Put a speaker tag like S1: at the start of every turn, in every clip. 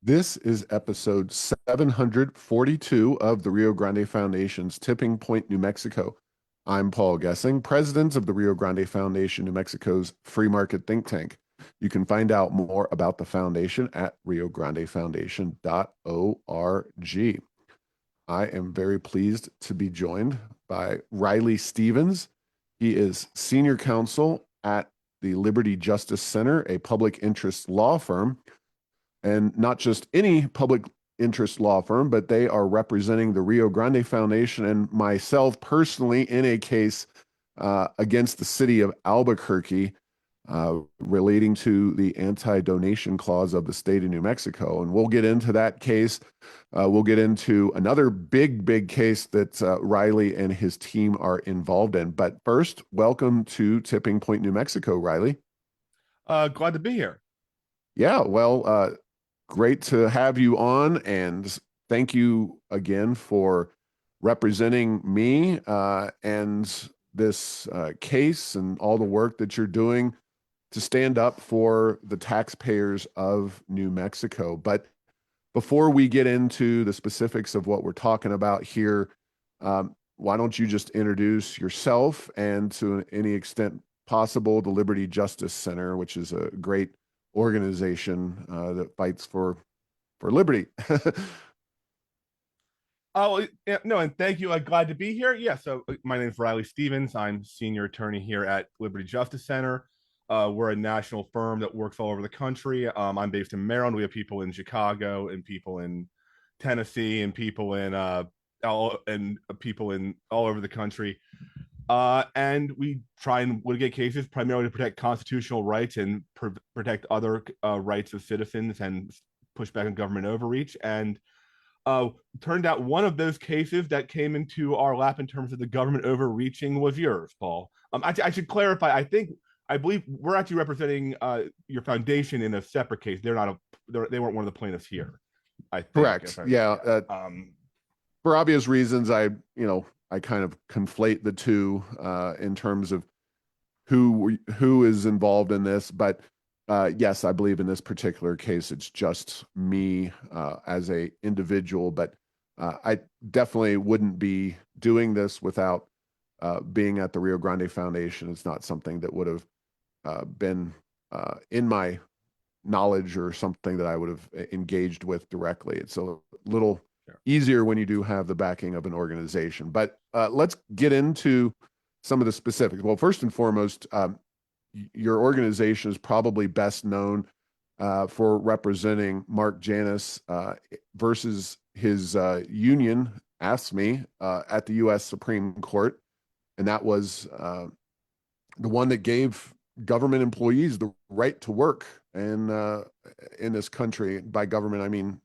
S1: This is episode 742 of the Rio Grande Foundation's Tipping Point, New Mexico. I'm Paul Gessing, president of the Rio Grande Foundation, New Mexico's free market think tank. You can find out more about the foundation at riograndefoundation.org. I am very pleased to be joined by Reilly Stephens. He is senior counsel at the Liberty Justice Center, a public interest law firm, and not just any public interest law firm, but they are representing the Rio Grande Foundation and myself personally in a case against the city of Albuquerque relating to the anti-donation clause of the state of New Mexico. And we'll get into that case. We'll get into another big case that Reilly and his team are involved in. But first, welcome to Tipping Point, New Mexico, Reilly.
S2: Glad to be here.
S1: Yeah, well, great to have you on, and thank you again for representing me and this case and all the work that you're doing to stand up for the taxpayers of New Mexico. But before we get into the specifics of what we're talking about here, why don't you just introduce yourself and, to any extent possible, the Liberty Justice Center, which is a great organization that fights for liberty.
S2: Oh, yeah, no, and thank you. Glad to be here. Yeah, so my name is Reilly Stephens. I'm senior attorney here at Liberty Justice Center. We're a national firm that works all over the country. I'm based in Maryland. We have people in Chicago and people in Tennessee and people in people in all over the country. And we try and litigate cases primarily to protect constitutional rights and protect other rights of citizens and push back on government overreach. And turned out one of those cases that came into our lap in terms of the government overreaching was yours, Paul. I should clarify. I believe we're actually representing your foundation in a separate case. They weren't one of the plaintiffs here. I think.
S1: Correct. Yeah. For obvious reasons, I kind of conflate the two in terms of who is involved in this. But yes, I believe in this particular case, it's just me as a individual. But I definitely wouldn't be doing this without being at the Rio Grande Foundation. It's not something that would have been in my knowledge or something that I would have engaged with directly. It's a little easier when you do have the backing of an organization. But let's get into some of the specifics. Well, first and foremost, your organization is probably best known for representing Mark Janus versus his union, AFSCME, at the U.S. Supreme Court. And that was the one that gave government employees the right to work in this country. By government, I mean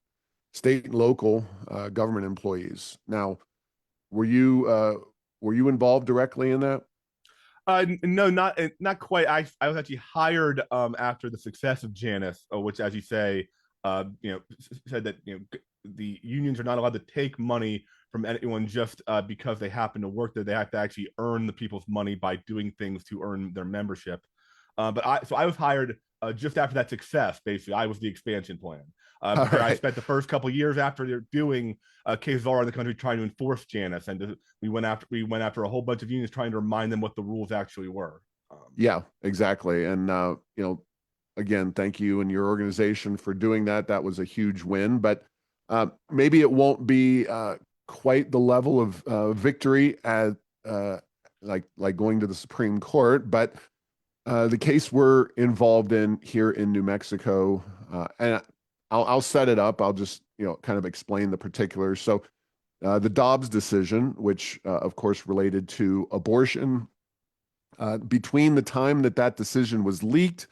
S1: state and local government employees. Now, were you involved directly in that?
S2: No, not quite. I was actually hired after the success of Janus, which, as you say, said that the unions are not allowed to take money from anyone just because they happen to work there. They have to actually earn the people's money by doing things to earn their membership. But I was hired just after that success. Basically, I was the expansion plan. And I spent the first couple of years after they're doing cases all around the country trying to enforce Janus, and we went after a whole bunch of unions trying to remind them what the rules actually were.
S1: Yeah, exactly. And again, thank you and your organization for doing that. That was a huge win, but maybe it won't be quite the level of victory as like going to the Supreme Court, but the case we're involved in here in New Mexico, and I'll set it up. I'll just kind of explain the particulars. So the Dobbs decision, which of course related to abortion, between the time that decision was leaked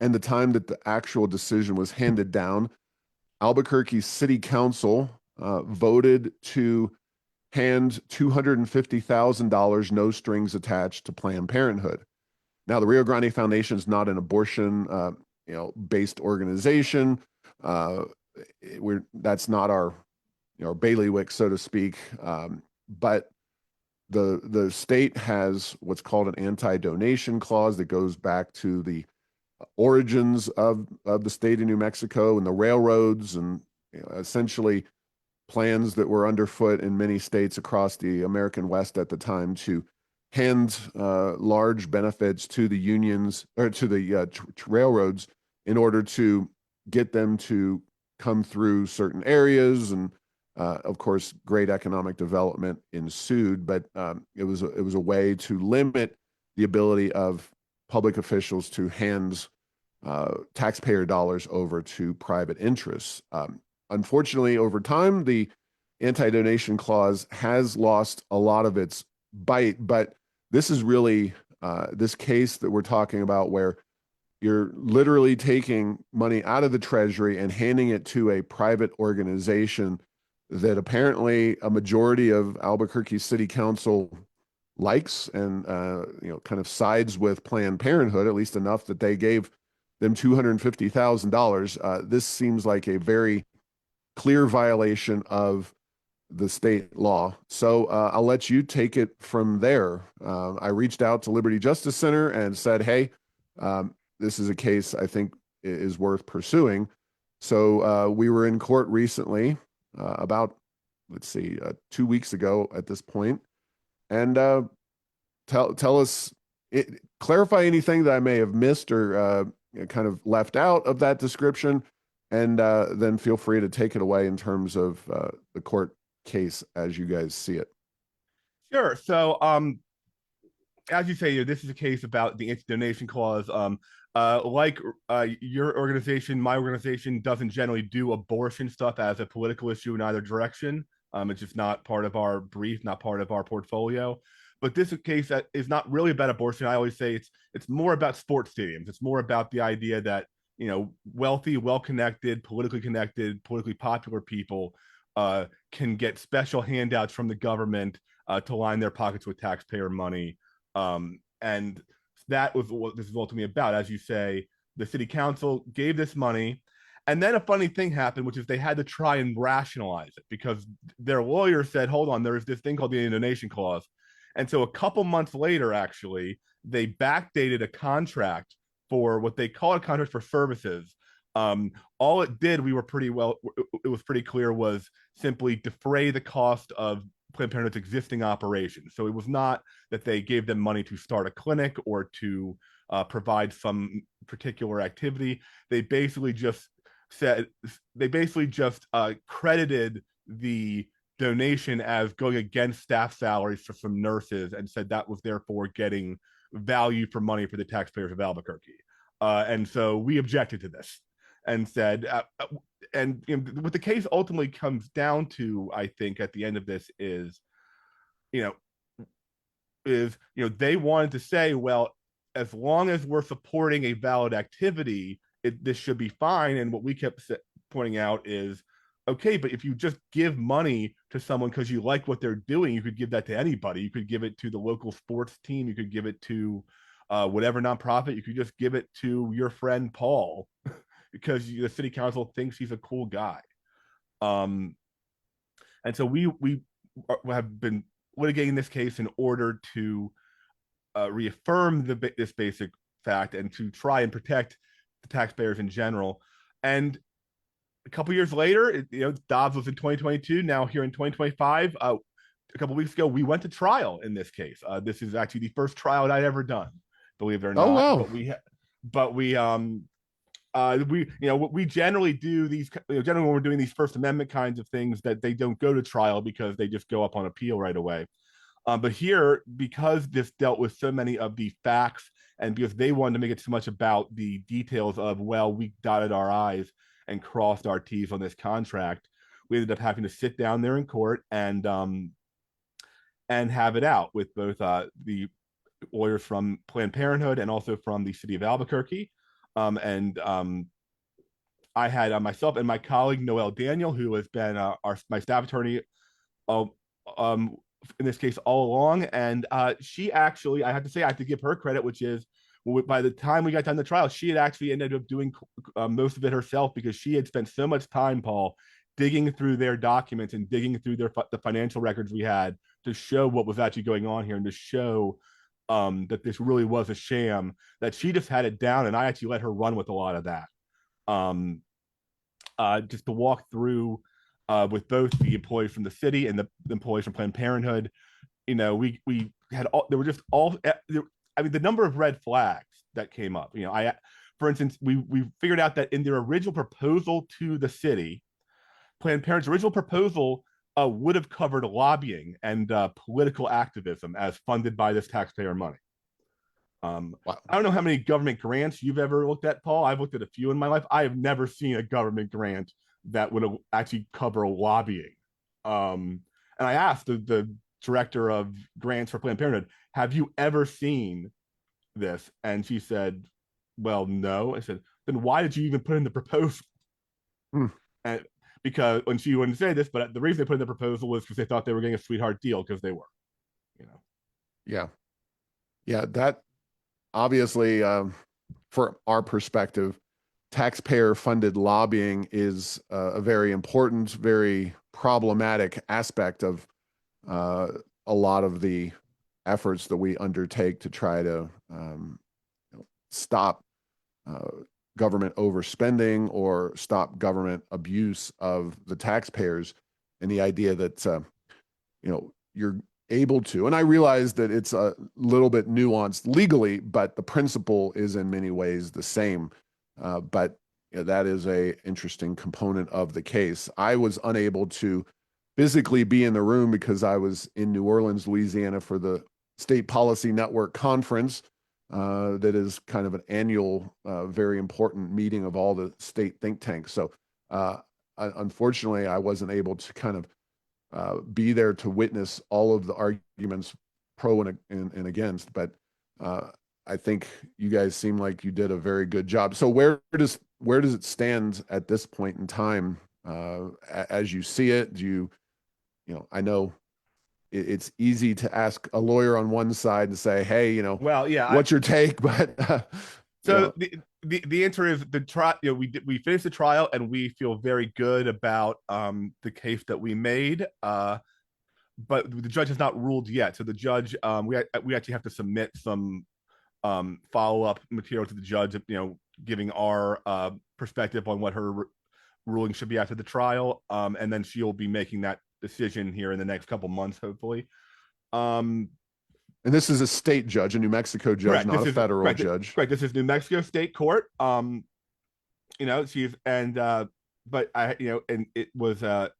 S1: and the time that the actual decision was handed down, Albuquerque City Council voted to hand $250,000, no strings attached, to Planned Parenthood. Now, the Rio Grande Foundation is not an abortion based organization. That's not our bailiwick, so to speak. But the state has what's called an anti-donation clause that goes back to the origins of the state of New Mexico and the railroads, and essentially plans that were underfoot in many states across the American West at the time to hand large benefits to the unions or to the railroads in order to get them to come through certain areas. And of course, great economic development ensued, but it was a way to limit the ability of public officials to hand taxpayer dollars over to private interests. Unfortunately, over time, the anti-donation clause has lost a lot of its bite, but this is really this case that we're talking about where you're literally taking money out of the treasury and handing it to a private organization that apparently a majority of Albuquerque City Council likes and kind of sides with Planned Parenthood, at least enough that they gave them $250,000. This seems like a very clear violation of the state law. So I'll let you take it from there. I reached out to Liberty Justice Center and said, hey, this is a case I think is worth pursuing. So we were in court recently, about, 2 weeks ago at this point. And tell us, clarify anything that I may have missed or kind of left out of that description, and then feel free to take it away in terms of the court case as you guys see it.
S2: Sure. So, as you say, this is a case about the anti-donation clause. Like your organization, my organization doesn't generally do abortion stuff as a political issue in either direction. It's just not part of our brief, not part of our portfolio. But this is a case that is not really about abortion. I always say it's more about sports stadiums. It's more about the idea that wealthy, well-connected, politically popular people can get special handouts from the government to line their pockets with taxpayer money. And that was what this is ultimately about. As you say, the city council gave this money. And then a funny thing happened, which is they had to try and rationalize it because their lawyer said, hold on, there's this thing called the donation clause. And so a couple months later, actually, they backdated a contract for what they call a contract for services. All it did, it was pretty clear, was simply defray the cost of Planned Parenthood's existing operations. So it was not that they gave them money to start a clinic or to provide some particular activity. They basically just credited the donation as going against staff salaries for some nurses and said that was therefore getting value for money for the taxpayers of Albuquerque. And so we objected to this and said, and what the case ultimately comes down to, I think, at the end of this is, they wanted to say, well, as long as we're supporting a valid activity, this should be fine. And what we kept pointing out is, okay, but if you just give money to someone because you like what they're doing, you could give that to anybody. You could give it to the local sports team. You could give it to whatever nonprofit. You could just give it to your friend Paul because the city council thinks he's a cool guy. And so we have been litigating this case in order to reaffirm this basic fact and to try and protect the taxpayers in general. And a couple years later, Dobbs was in 2022. Now here in 2025, a couple weeks ago, we went to trial in this case. This is actually the first trial that I'd ever done, believe it or not.
S1: Oh, wow.
S2: We generally do these. Generally, when we're doing these First Amendment kinds of things, that they don't go to trial because they just go up on appeal right away. But here, because this dealt with so many of the facts, and because they wanted to make it so much about the details of, well, we dotted our I's and crossed our T's on this contract, we ended up having to sit down there in court and have it out with both the lawyers from Planned Parenthood and also from the city of Albuquerque. I had myself and my colleague Noelle Daniel, who has been my staff attorney in this case all along. And she actually, I have to say, I have to give her credit, which is, by the time we got done the trial, she had actually ended up doing most of it herself because she had spent so much time, Paul, digging through their documents and digging through the financial records we had to show what was actually going on here and to show that this really was a sham, that she just had it down, and I actually let her run with a lot of that. Um, just to walk through with both the employees from the city and the employees from Planned Parenthood, we had all, there were just all, I mean, the number of red flags that came up. For instance, we figured out that in their original proposal to the city, Planned Parenthood's original proposal would have covered lobbying and political activism as funded by this taxpayer money.
S1: Wow.
S2: I don't know how many government grants you've ever looked at, Paul. I've looked at a few in my life. I have never seen a government grant that would actually cover lobbying. And I asked the director of grants for Planned Parenthood, have you ever seen this? And she said, well, no. I said, then why did you even put in the proposal?
S1: Hmm.
S2: And because when she wouldn't say this, but the reason they put in the proposal was because they thought they were getting a sweetheart deal, because they were,
S1: Yeah. Yeah. That obviously, for our perspective, taxpayer funded lobbying is a very important, very problematic aspect of a lot of the efforts that we undertake to try to stop government overspending or stop government abuse of the taxpayers. And the idea that you're able to, and I realize that it's a little bit nuanced legally, but the principle is in many ways the same. But that is a interesting component of the case. I was unable to physically be in the room because I was in New Orleans, Louisiana for the State Policy Network conference. That is kind of an annual, very important meeting of all the state think tanks. So unfortunately, I wasn't able to kind of be there to witness all of the arguments pro and against. But I think you guys seem like you did a very good job. So where does it stand at this point in time as you see it? Do I know it's easy to ask a lawyer on one side and say, hey,
S2: well, yeah,
S1: what's your take? But
S2: so the answer is the trial. We finished the trial, and we feel very good about the case that we made. But the judge has not ruled yet. So the judge, we actually have to submit some follow up material to the judge, giving our perspective on what her ruling should be after the trial, and then she'll be making that decision here in the next couple months, hopefully.
S1: And this is a state judge, a New Mexico judge,
S2: correct,
S1: not a federal judge.
S2: Correct. This is New Mexico State Court. She's and but I, and it was a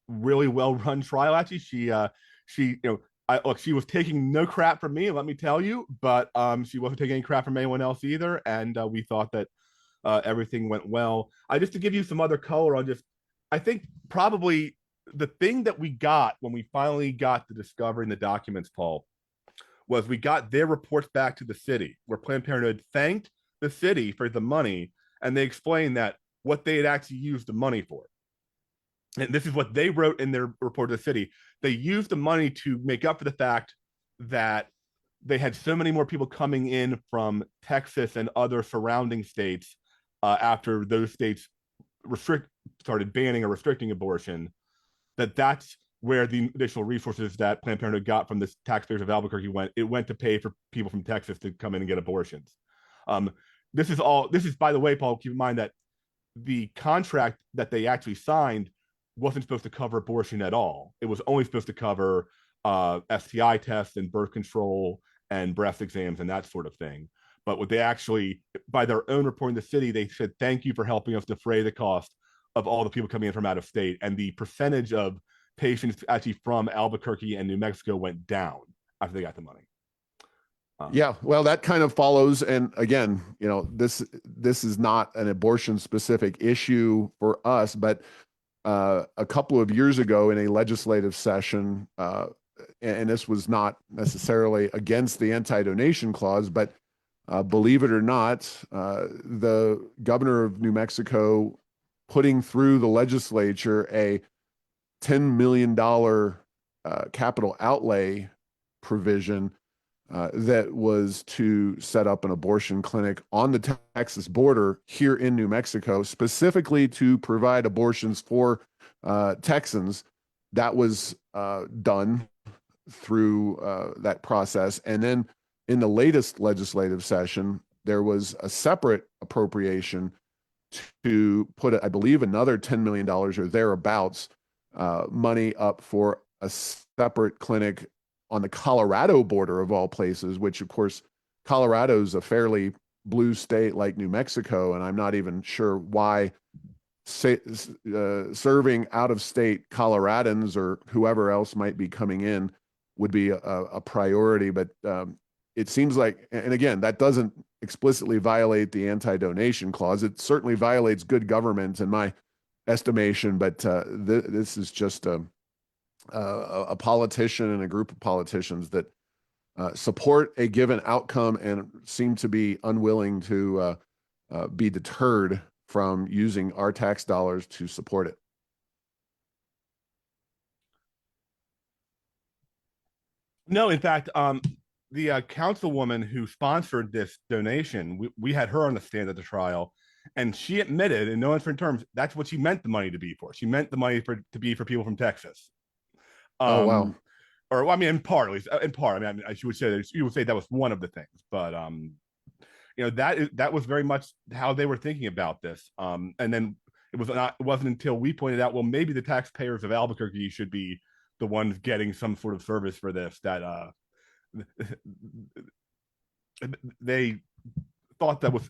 S2: really well run trial. Actually, she was taking no crap from me, let me tell you, but she wasn't taking any crap from anyone else either. And we thought that everything went well. Just to give you some other color on I think probably the thing that we got when we finally got the discovery in the documents, Paul, was we got their reports back to the city, where Planned Parenthood thanked the city for the money, and they explained that what they had actually used the money for. And this is what they wrote in their report to the city. They used the money to make up for the fact that they had so many more people coming in from Texas and other surrounding states after those states started banning or restricting abortion, that's where the additional resources that Planned Parenthood got from the taxpayers of Albuquerque went to pay for people from Texas to come in and get abortions. This is, by the way, Paul, keep in mind that the contract that they actually signed wasn't supposed to cover abortion at all. It was only supposed to cover STI tests and birth control and breast exams and that sort of thing. But what they actually, by their own reporting to the city, they said, thank you for helping us defray the cost of all the people coming in from out of state. And the percentage of patients actually from Albuquerque and New Mexico went down after they got the money.
S1: Yeah, well, that kind of follows. And again, this is not an abortion specific issue for us, but a couple of years ago in a legislative session, and this was not necessarily against the anti-donation clause, but believe it or not, the governor of New Mexico putting through the legislature a $10 million capital outlay provision that was to set up an abortion clinic on the Texas border here in New Mexico, specifically to provide abortions for Texans. That was done through that process. And then in the latest legislative session, there was a separate appropriation to put, I believe, another $10 million or thereabouts money up for a separate clinic on the Colorado border of all places, which of course, Colorado is a fairly blue state like New Mexico, and I'm not even sure why serving out-of-state Coloradans or whoever else might be coming in would be a priority. But it seems like, and again, that doesn't explicitly violate the anti-donation clause. It certainly violates good government in my estimation, but this is just a politician and a group of politicians that support a given outcome and seem to be unwilling to be deterred from using our tax dollars to support it.
S2: No, in fact, the councilwoman who sponsored this donation, we had her on the stand at the trial, and she admitted in no uncertain terms that's what she meant the money to be for. She meant the money to be for people from Texas.
S1: Oh wow.
S2: Or well, I mean, in part, at least in part. I mean, you would say that was one of the things, but that was very much how they were thinking about this. And then it wasn't until we pointed out, well, maybe the taxpayers of Albuquerque should be the ones getting some sort of service for this, that they thought that was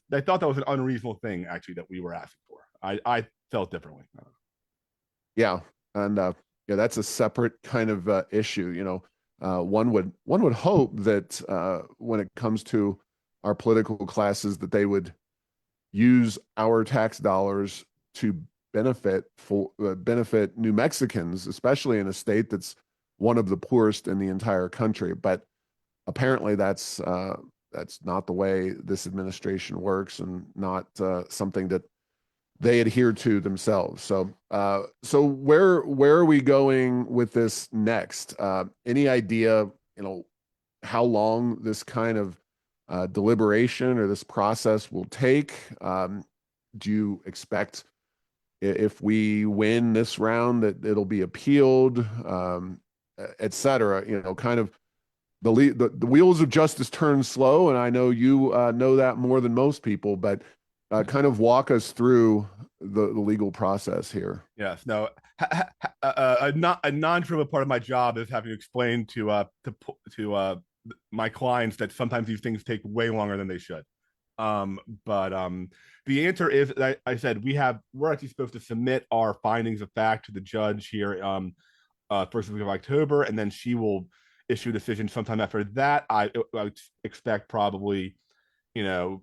S2: an unreasonable thing, actually, that we were asking for. I felt differently.
S1: Yeah, and yeah, that's a separate kind of issue. One would hope that when it comes to our political classes, that they would use our tax dollars to benefit New Mexicans, especially in a state that's one of the poorest in the entire country. But apparently, that's not the way this administration works, and not something that they adhere to themselves. So, where are we going with this next? Any idea, how long this kind of deliberation or this process will take? Do you expect, if we win this round, that it'll be appealed, et cetera? Kind of the wheels of justice turn slow, and I know you know that more than most people, but kind of walk us through the legal process here.
S2: Yes. No. A non-trivial part of my job is having to explain to my clients that sometimes these things take way longer than they should. But the answer is, I said, we're actually supposed to submit our findings of fact to the judge here first week of October, and then she will issue a decision sometime after that. I would expect probably, in a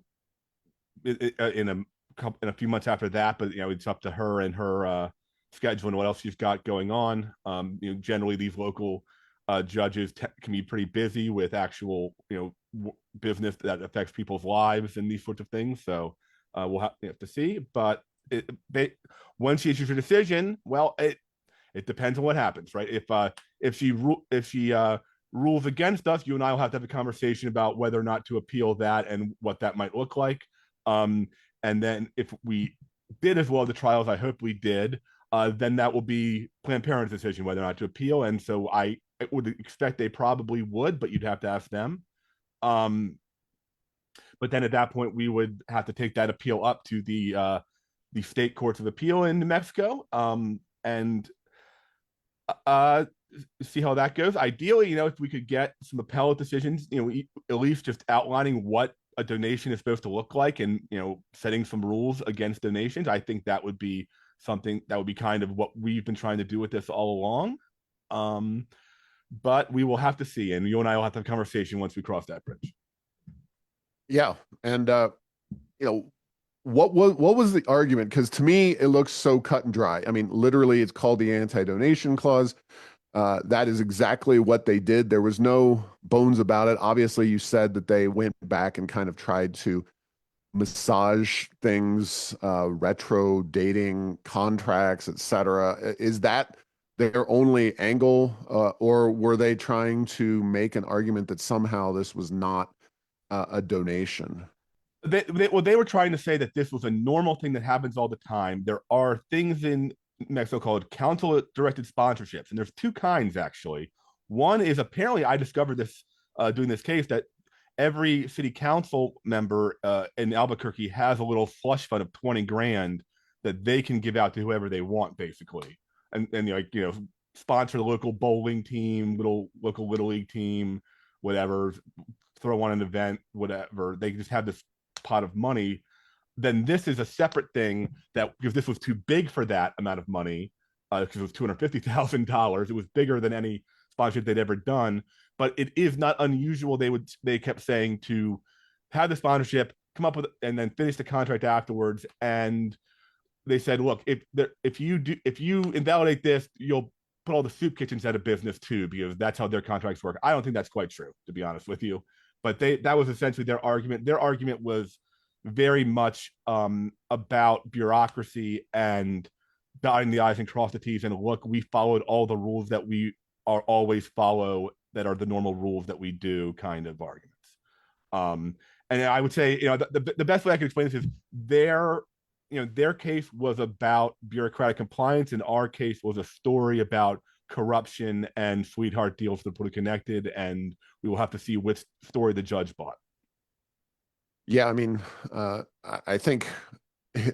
S2: few months after that, but it's up to her and her schedule and what else she's got going on. Generally these local judges can be pretty busy with actual business that affects people's lives and these sorts of things. So we'll have to see. But once she issues her decision, well, it depends on what happens, right? If she rules against us, you and I will have to have a conversation about whether or not to appeal that and what that might look like. And then if we did as well the trials I hope we did, then that will be Planned Parenthood's decision whether or not to appeal. And so I would expect they probably would, but you'd have to ask them. But then at that point, we would have to take that appeal up to the state courts of appeal in New Mexico, and see how that goes. Ideally, if we could get some appellate decisions, at least just outlining what a donation is supposed to look like, and setting some rules against donations, I think that would be something that would be kind of what we've been trying to do with this all along. But we will have to see, and you and I will have to have a conversation once we cross that bridge.
S1: Yeah, and what was the argument? Because to me, it looks so cut and dry. I mean, literally, it's called the anti-donation clause. That is exactly what they did. There was no bones about it. Obviously, you said that they went back and kind of tried to massage things, retro dating contracts, etc. Is that their only angle, or were they trying to make an argument that somehow this was not a donation?
S2: They were trying to say that this was a normal thing that happens all the time. There are things in Mexico called council-directed sponsorships, and there's two kinds actually. One is, apparently, I discovered this doing this case, that every city council member in Albuquerque has a little slush fund of 20 grand that they can give out to whoever they want, basically. And like, you know, sponsor the local bowling team, local little league team, whatever, throw on an event, whatever. They just have this pot of money. Then this is a separate thing that, because this was too big for that amount of money, because it was $250,000. It was bigger than any sponsorship they'd ever done. But it is not unusual. They kept saying to have the sponsorship, come up with, and then finish the contract afterwards. And they said, look, if you invalidate this, you'll put all the soup kitchens out of business too, because that's how their contracts work. I don't think that's quite true, to be honest with you. But that was essentially their argument. Their argument was very much about bureaucracy and dotting the I's and cross the T's. And look, we followed all the rules that we are always follow, that are the normal rules that we do, kind of arguments. And I would say, you know, the best way I can explain this is their case was about bureaucratic compliance, and our case was a story about corruption and sweetheart deals that are connected, and we will have to see which story the judge bought.
S1: Yeah, I mean, I think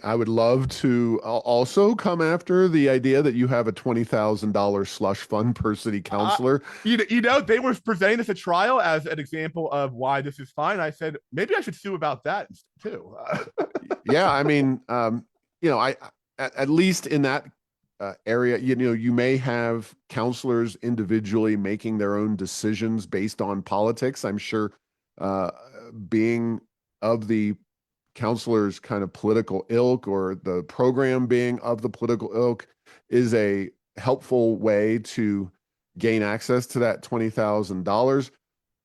S1: I would love to also come after the idea that you have a $20,000 slush fund per city councilor.
S2: You know, they were presenting this at trial as an example of why this is fine. I said, maybe I should sue about that too.
S1: Yeah, I mean, you know, at least in that area, you know, you may have counselors individually making their own decisions based on politics. I'm sure being of the counselor's kind of political ilk, or the program being of the political ilk, is a helpful way to gain access to that $20,000.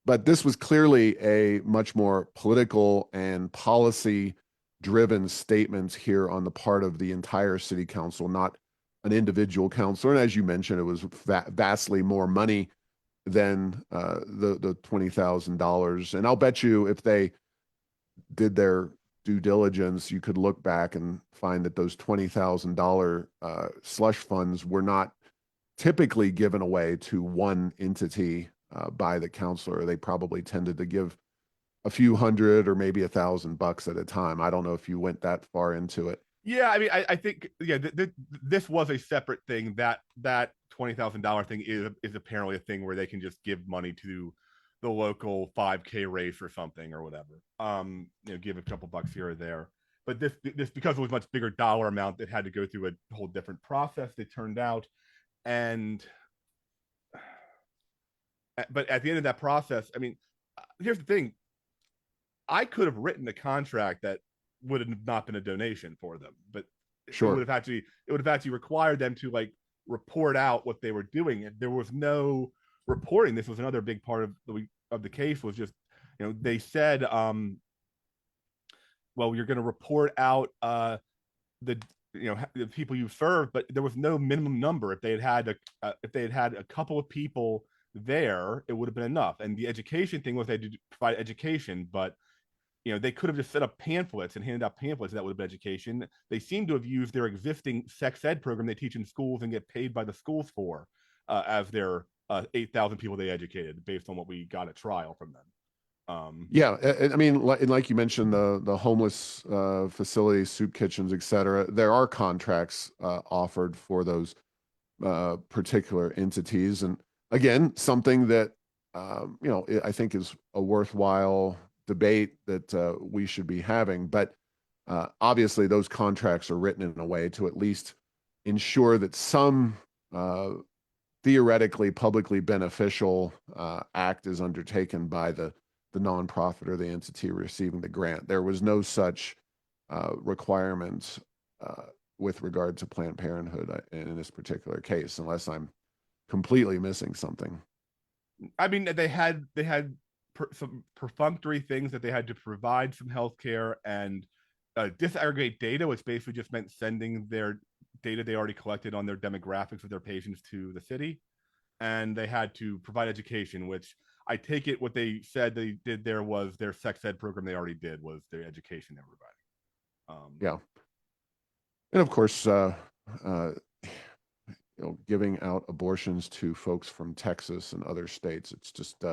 S1: But this was clearly a much more political and policy driven statements here on the part of the entire city council, not an individual counselor. And as you mentioned, it was vastly more money than the $20,000. And I'll bet you if they did their due diligence, you could look back and find that those $20,000 slush funds were not typically given away to one entity by the counselor. They probably tended to give a few hundred or maybe $1,000 at a time. I don't know if you went that far into it.
S2: Yeah, I mean, I think, yeah, this was a separate thing. That $20,000 thing is apparently a thing where they can just give money to the local 5K race or something or whatever. You know, give a couple bucks here or there. But this because it was a much bigger dollar amount, it had to go through a whole different process. It turned out, and but at the end of that process, I mean, here's the thing: I could have written a contract that would have not been a donation for them, but
S1: Sure.
S2: it would have actually required them to like report out what they were doing. And there was no reporting. This was another big part of the case, was just, you know, they said, well, you're going to report out the people you serve, but there was no minimum number. If they had a couple of people there, it would have been enough. And the education thing was they had to provide education, but you know, they could have just set up pamphlets and handed out pamphlets, and that would have been education. They seem to have used their existing sex ed program they teach in schools and get paid by the schools for as their 8,000 people they educated, based on what we got at trial from them.
S1: Yeah, I mean, like you mentioned, the homeless facilities, soup kitchens, etc. There are contracts offered for those particular entities, and again, something that you know, I think is a worthwhile debate that we should be having. But obviously, those contracts are written in a way to at least ensure that some theoretically publicly beneficial act is undertaken by the nonprofit or the entity receiving the grant. There was no such requirements with regard to Planned Parenthood in this particular case, unless I'm completely missing something.
S2: I mean, they had some perfunctory things that they had to provide some healthcare and disaggregate data, which basically just meant sending their data they already collected on their demographics of their patients to the city. And they had to provide education, which I take it what they said they did there was their sex ed program they already did was their education they were providing.
S1: Yeah. And of course, you know, giving out abortions to folks from Texas and other states, it's just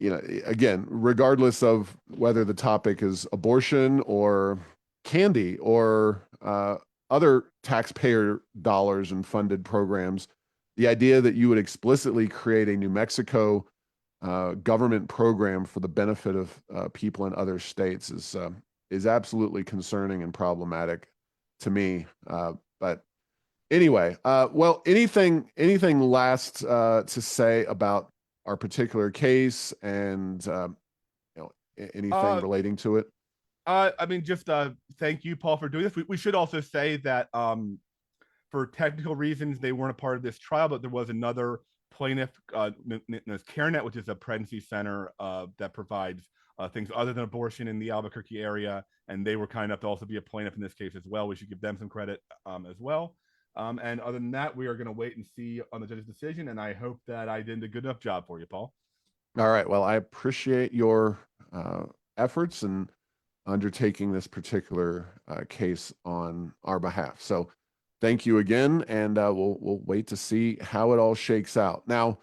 S1: again, regardless of whether the topic is abortion or candy or other taxpayer dollars and funded programs, the idea that you would explicitly create a New Mexico government program for the benefit of people in other states is absolutely concerning and problematic to me. But anyway, well, anything last to say about our particular case and anything
S2: Uh,
S1: relating to it?
S2: I mean, just thank you, Paul, for doing this. We should also say that for technical reasons, they weren't a part of this trial, but there was another plaintiff, CareNet, which is a pregnancy center that provides things other than abortion in the Albuquerque area, and they were kind enough to also be a plaintiff in this case as well. We should give them some credit as well. And other than that, we are going to wait and see on the judge's decision, and I hope that I did a good enough job for you, Paul.
S1: All right. Well, I appreciate your efforts and undertaking this particular case on our behalf. So thank you again, and we'll wait to see how it all shakes out. Now,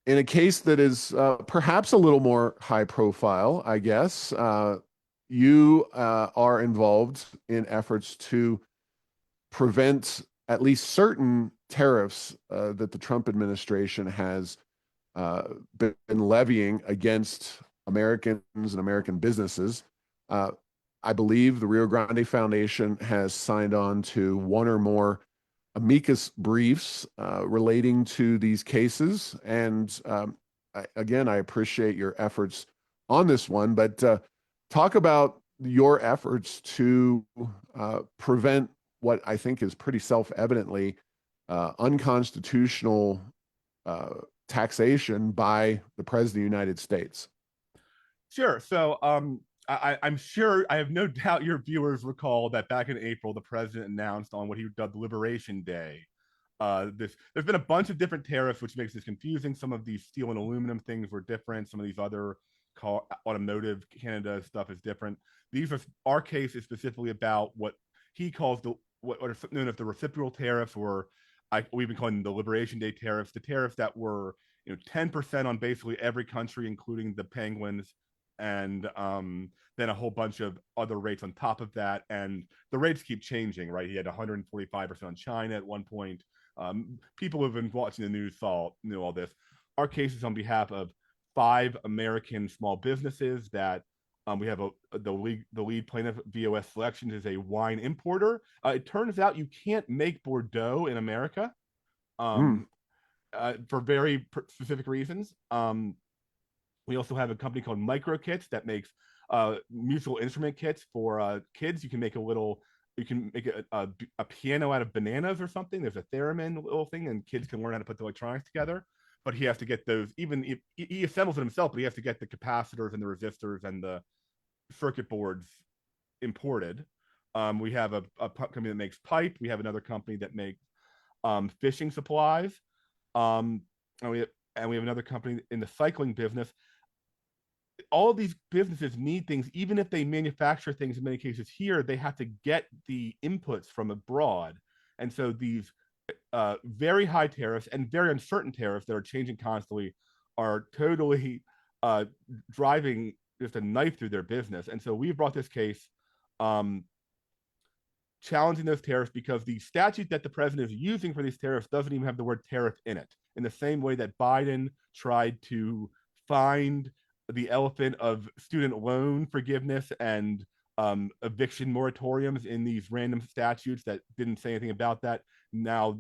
S1: in a case that is perhaps a little more high profile, I guess, you are involved in efforts to prevent at least certain tariffs that the Trump administration has been levying against Americans and American businesses. Uh, I believe the Rio Grande Foundation has signed on to one or more amicus briefs relating to these cases. And again, I appreciate your efforts on this one, but talk about your efforts to prevent what I think is pretty self-evidently unconstitutional taxation by the President of the United States.
S2: Sure. So I'm sure, I have no doubt your viewers recall that back in April, the president announced on what he dubbed Liberation Day. There's been a bunch of different tariffs, which makes this confusing. Some of these steel and aluminum things were different. Some of these other automotive Canada stuff is different. Our case is specifically about what he calls what are known as the reciprocal tariffs, or we've been calling them the Liberation Day tariffs. The tariffs that were 10% on basically every country, including the Penguins, and then a whole bunch of other rates on top of that. And the rates keep changing, right? He had 145% on China at one point. People who have been watching the news knew all this. Our case is on behalf of 5 American small businesses that we have the lead plaintiff, VOS Selections, is a wine importer. It turns out you can't make Bordeaux in America
S1: Mm.
S2: for very specific reasons. We also have a company called Micro Kits that makes musical instrument kits for kids. You can make a piano out of bananas or something. There's a theremin little thing, and kids can learn how to put the electronics together. But he has to get those, even if he assembles it himself, but he has to get the capacitors and the resistors and the circuit boards imported. We have a company that makes pipe. We have another company that makes fishing supplies. And we have another company in the cycling business. All of these businesses need things, even if they manufacture things in many cases here, they have to get the inputs from abroad. And so these very high tariffs and very uncertain tariffs that are changing constantly are totally driving just a knife through their business. And so we've brought this case challenging those tariffs because the statute that the president is using for these tariffs doesn't even have the word tariff in it, in the same way that Biden tried to find the elephant of student loan forgiveness and eviction moratoriums in these random statutes that didn't say anything about that. Now,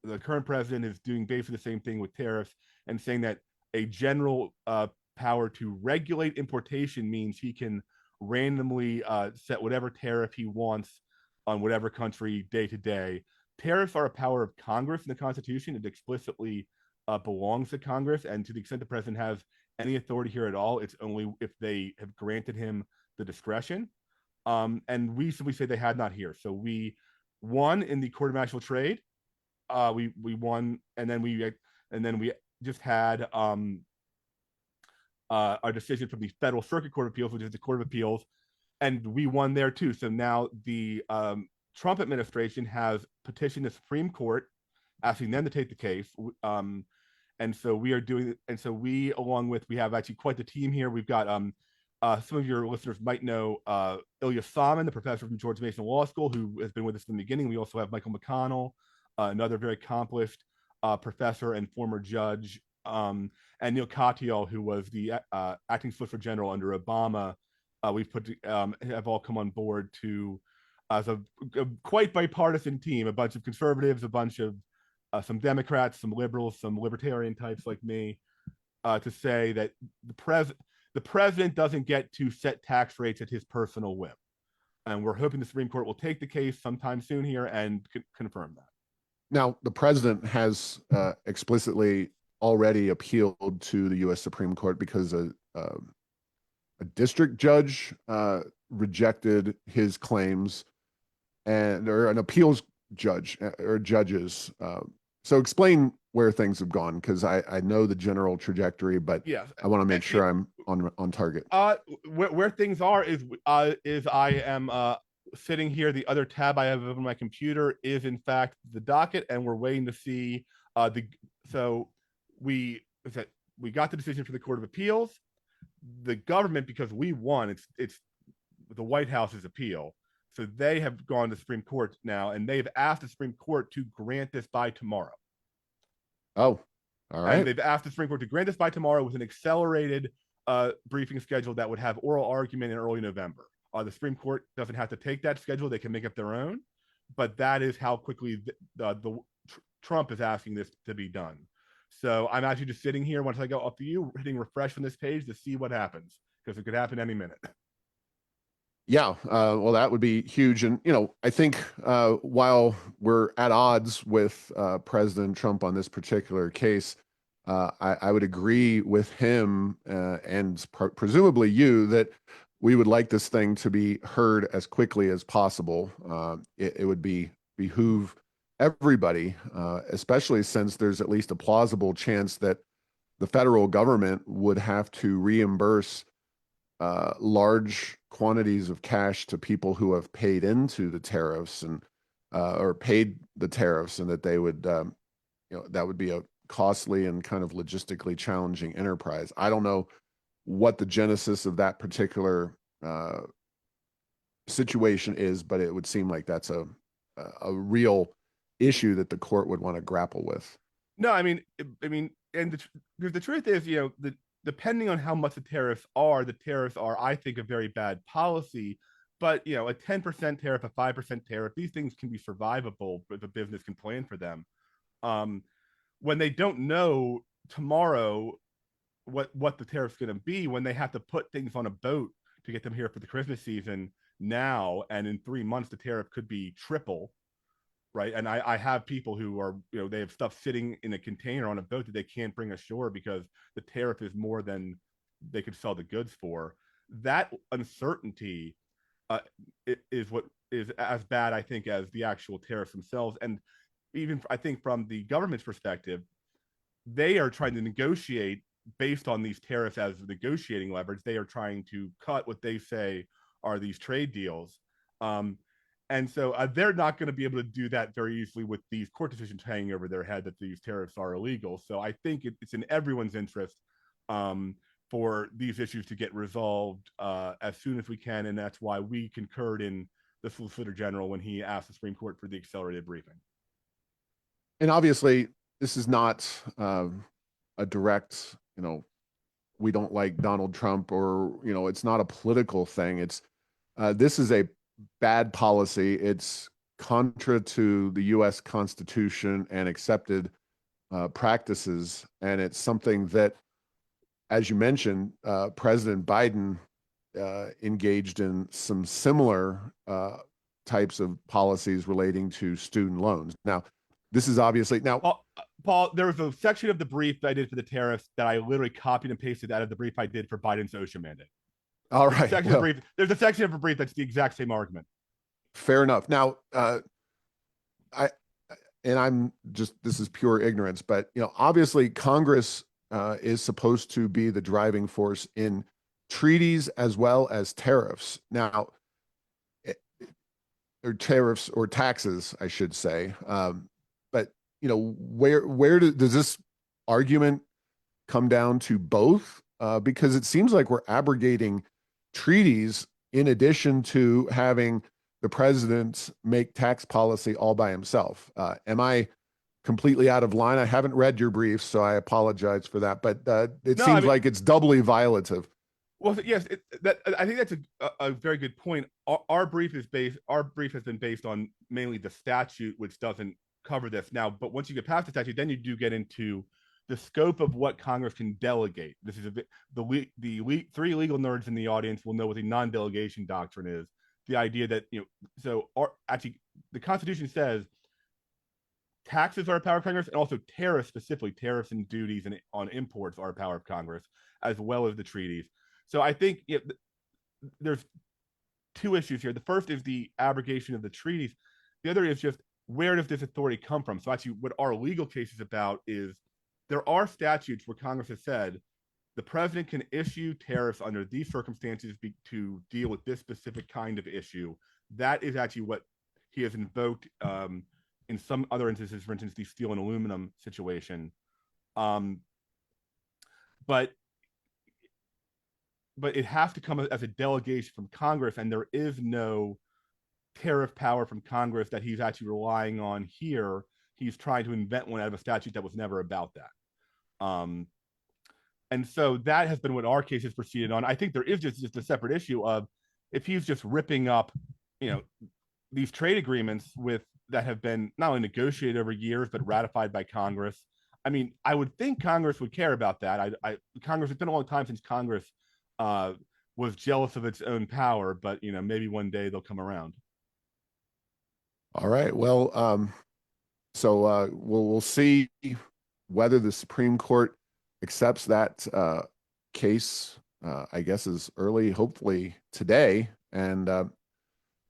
S2: the current president is doing basically the same thing with tariffs and saying that a general power to regulate importation means he can randomly set whatever tariff he wants on whatever country day to day. Tariffs are a power of Congress in the Constitution. It explicitly belongs to Congress, and to the extent the president has any authority here at all, it's only if they have granted him the discretion. And we simply say they had not here. So we won in the Court of International Trade. We won, and then we just had our decision from the Federal Circuit Court of Appeals, which is the Court of Appeals, and we won there too. So now the Trump administration has petitioned the Supreme Court, asking them to take the case. And so we are doing, and so we, along with, we have actually quite the team here. We've got some of your listeners might know Ilya Salmon, the professor from George Mason Law School, who has been with us from the beginning. We also have Michael McConnell, another very accomplished professor and former judge, and Neil Katyal, who was the acting Solicitor General under Obama. We've have all come on board to as a quite bipartisan team, a bunch of conservatives, a bunch of some Democrats, some liberals, some libertarian types like me, to say that the president doesn't get to set tax rates at his personal whim. And we're hoping the Supreme Court will take the case sometime soon here and confirm that.
S1: Now, the president has explicitly already appealed to the U.S. Supreme Court because a district judge rejected his claims, or an appeals judge or judges. So explain where things have gone, because I know the general trajectory, but
S2: yes,
S1: I want to make sure I'm on target.
S2: Where things are is I am sitting here. The other tab I have on my computer is in fact the docket, and we're waiting to see so we got the decision for the Court of Appeals. The government, because we won, it's the White House's appeal. So they have gone to the Supreme Court now, and they've asked the Supreme Court to grant this by tomorrow.
S1: Oh, all right.
S2: And they've asked the Supreme Court to grant this by tomorrow with an accelerated briefing schedule that would have oral argument in early November. The Supreme Court doesn't have to take that schedule. They can make up their own. But that is how quickly Trump is asking this to be done. So I'm actually just sitting here, once I go up to you, hitting refresh on this page to see what happens, because it could happen any minute.
S1: Yeah, well, that would be huge. And, I think while we're at odds with President Trump on this particular case, I would agree with him and presumably you that we would like this thing to be heard as quickly as possible. It would behoove everybody, especially since there's at least a plausible chance that the federal government would have to reimburse large quantities of cash to people who have paid into the tariffs and or paid the tariffs, and that they would, that would be a costly and kind of logistically challenging enterprise. I don't know what the genesis of that particular situation is, but it would seem like that's a real issue that the court would want to grapple with.
S2: No, I mean, and the truth is, depending on how much the tariffs are, I think, a very bad policy. But, a 10% tariff, a 5% tariff, these things can be survivable if a business can plan for them. When they don't know tomorrow what the tariff's going to be, when they have to put things on a boat to get them here for the Christmas season now, and in 3 months the tariff could be triple, right? And I have people who are, they have stuff sitting in a container on a boat that they can't bring ashore because the tariff is more than they could sell the goods for. That uncertainty is what is as bad, I think, as the actual tariffs themselves. And even, I think, from the government's perspective, they are trying to negotiate based on these tariffs as negotiating leverage. They are trying to cut what they say are these trade deals. And so they're not going to be able to do that very easily with these court decisions hanging over their head that these tariffs are illegal. So I think it's in everyone's interest for these issues to get resolved as soon as we can. And that's why we concurred in the Solicitor General when he asked the Supreme Court for the accelerated briefing.
S1: And obviously, this is not a direct, we don't like Donald Trump, or, it's not a political thing. It's this is a bad policy. It's contra to the U.S. Constitution and accepted practices. And it's something that, as you mentioned, President Biden engaged in some similar types of policies relating to student loans. Now, this is obviously
S2: Paul, there was a section of the brief that I did for the tariffs that I literally copied and pasted out of the brief I did for Biden's OSHA mandate.
S1: All right.
S2: There's a section of a brief that's the exact same argument.
S1: Fair enough. Now, I'm just, this is pure ignorance, but, obviously Congress is supposed to be the driving force in treaties as well as tariffs. Now, or tariffs or taxes, I should say. But, where does this argument come down to both? Because it seems like we're abrogating treaties in addition to having the president make tax policy all by himself. Am I completely out of line? I haven't read your brief, so I apologize for that. But it
S2: No, I
S1: seems
S2: mean,
S1: like it's doubly violative.
S2: well, yes, I think that's a very good point. Our brief has been based on mainly the statute, which doesn't cover this now. But once you get past the statute, then you do get into the scope of what Congress can delegate. This is a bit three legal nerds in the audience will know what the non-delegation doctrine is. The idea that actually the Constitution says taxes are a power of Congress, and also tariffs, specifically tariffs and duties on imports, are a power of Congress, as well as the treaties. So I think there's two issues here. The first is the abrogation of the treaties. The other is just, where does this authority come from? So actually, what our legal case is about is there are statutes where Congress has said the president can issue tariffs under these circumstances to deal with this specific kind of issue. That is actually what he has invoked in some other instances, for instance, the steel and aluminum situation. But it has to come as a delegation from Congress, and there is no tariff power from Congress that he's actually relying on here. He's trying to invent one out of a statute that was never about that. And so that has been what our case has proceeded on. I think there is just a separate issue of, if he's just ripping up, these trade agreements that have been not only negotiated over years, but ratified by Congress. I mean, I would think Congress would care about that. Congress, it's been a long time since Congress was jealous of its own power, but maybe one day they'll come around.
S1: All right. Well, so we'll see whether the Supreme Court accepts that case. I guess as early, hopefully today, and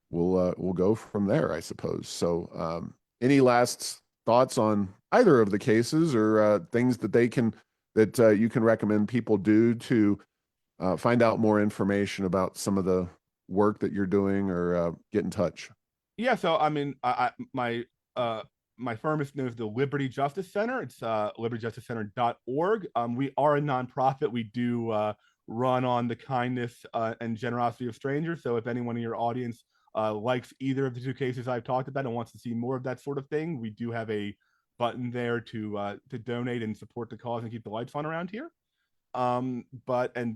S1: we'll go from there, I suppose. So, any last thoughts on either of the cases, or things that you can recommend people do to find out more information about some of the work that you're doing, or get in touch?
S2: Yeah, so I mean, my firm is known as the Liberty Justice Center. It's libertyjusticecenter.org. We are a nonprofit. We do run on the kindness and generosity of strangers. So if anyone in your audience likes either of the two cases I've talked about and wants to see more of that sort of thing, we do have a button there to donate and support the cause and keep the lights on around here. And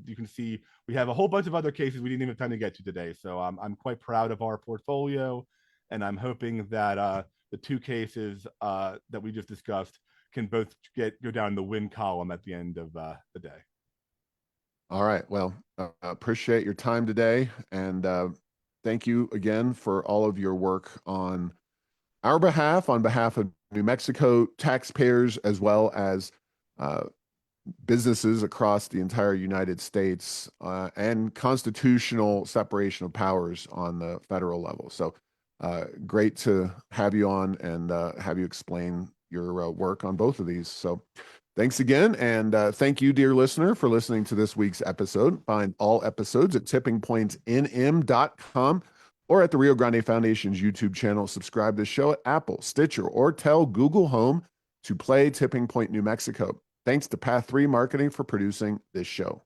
S2: you can see we have a whole bunch of other cases we didn't even have time to get to today. So I'm quite proud of our portfolio, and I'm hoping that the two cases that we just discussed can both go down the win column at the end of the day.
S1: All right. Well, appreciate your time today, and thank you again for all of your work on our behalf, on behalf of New Mexico taxpayers, as well as businesses across the entire United States, and constitutional separation of powers on the federal level. So great to have you on and have you explain your work on both of these. So thanks again. And thank you, dear listener, for listening to this week's episode. Find all episodes at tippingpointsnm.com or at the Rio Grande Foundation's YouTube channel. Subscribe to the show at Apple, Stitcher, or tell Google Home to play Tipping Point New Mexico. Thanks to Path 3 Marketing for producing this show.